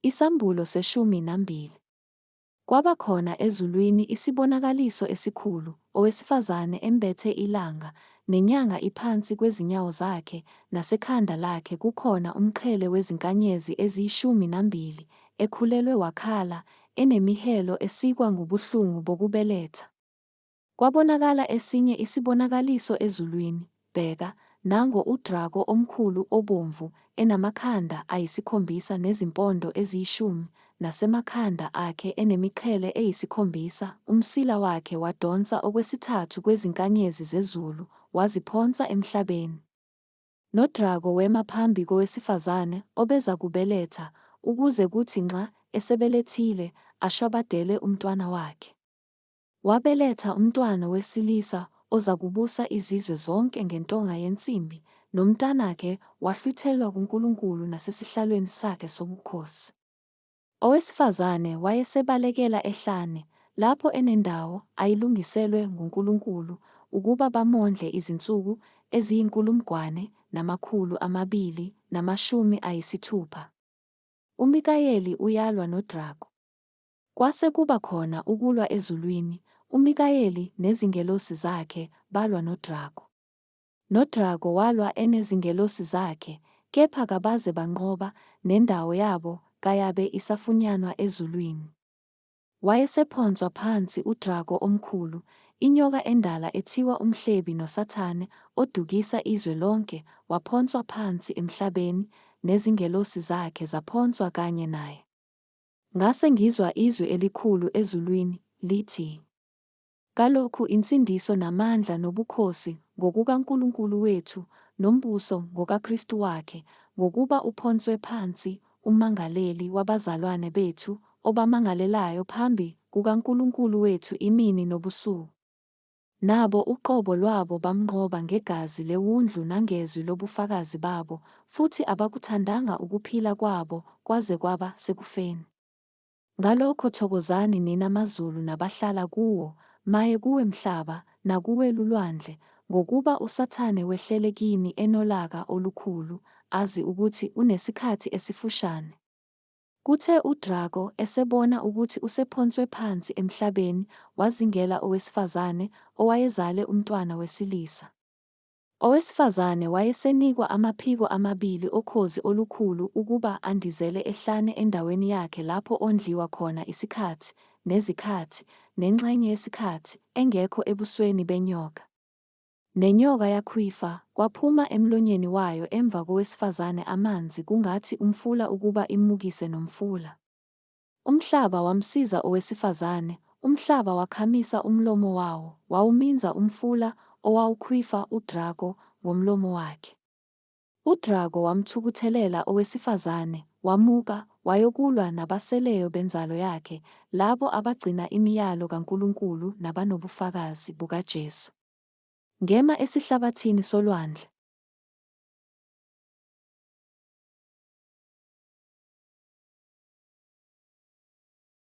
Isambulo seshumi nambili. Kwaba khona ezulwini isibonakaliso esikhulu, owesifazane embethe ilanga, nenyanga iphansi kwezinyawo zakhe, nasekhanda lakhe kukhona umqhele wezinkanyezi eziyishumi-nambili, ekhulelwe wakhala, enemihelo esikwa ngubuhlungu bokubeletha. Kwabonakala esinye isibonakaliso ezulwini, bheka, nango udrago omkhulu obomvu, enamakhanda ayisikhombisa nezimpondo eziyishumi, nasemakhanda akhe enemiqhele eyisikhombisa, umsila wakhe wadonsa okwesithathu kwezinkanyezi zezulu, waziphonsa emhlabeni. Nodrago wema phambi kowesifazane obeza kubeletha, ukuze kuthi nxa esebelethile ashwabadele umntwana wakhe. Wabeletha umntwana wesilisa ozakubusa izizwe zonke ngentonga yensimbi, nomntanakhe wahlwithelwa kuNkulunkulu nasesihlalweni sakhe sobukhosi. Owesifazane wayesebalekela ehlane, lapho enendawo ayilungiselwe nguNkulunkulu, ukuba bamondle izinsuku eziyinkulungwane-260. uMikayeli uyalwa nodrago. Kwase kuba khona ukulwa ezulwini, uMikayeli nezingelosi zakhe balwa nodrago. Nodrago walwa enezingelosi zakhe, kepha kabaze banqoba, nendawo yabo kayabe isafunyanwa ezulwini. Wayesephonswa phansi udrago omkhulu, inyoka endala ethiwa uMhlebi noSathane, odukisa izwe lonke, waphonswa phansi emhlabeni, nezingelosi zakhe zaphonswa kanye naye. Ngase ngizwa izwi elikhulu ezulwini, lithi, "Kalokhu insindiso namandla nobukhosi ngokukaNkulunkulu wethu, nombuso ngokaKristu wakhe, ngokuba uphonswe phansi umangaleli wabazalwane bethu, obamangalelayo phambi kukaNkulunkulu wethu imini nobusuku. Nabo uqobo lwabo bamnqoba ngegazi lewundlu nangezwi lobufakazi babo, futhi abakuthandanga ukuphila kwabo kwaze kwaba sekufeni. Ngalokho thokozani nina mazulu nabahlala kuwo, maye kuwe mhlaba, nakuwe lulwandle, ngokuba uSathane wehlele kini enolaka olukhulu, azi ukuthi unesikhathi esifushane." Kuthe udrago esebona ukuthi usephonswe phansi emhlabeni, wazingela owesifazane owayezale umntwana wesilisa. Owesifazane wayesenikwa amaphiko amabili okhozi olukhulu ukuba andizele ehlane endaweni yakhe lapho ondliwa khona isikhathi, nezikhathi, nengxenye yesikhathi, engekho ebusweni benyoka. Nenyoka yakhwifa, kwaphuma emlonyeni wayo emva kowesifazane amanzi kungathi umfula ukuba imukise nomfula. Umhlaba wamsiza owesifazane, umhlaba wakhamisa umlomo wawo, wawuminza umfula owawukhwifa udrago ngomlomo wakhe. Udrago wamthukuthelela owesifazane, wamuka, wayokulwa nabaseleyo benzalo yakhe, labo abagcina imiyalo kaNkulunkulu nabanobufakazi bukaJesu. Ngema esihlabathini solwandle.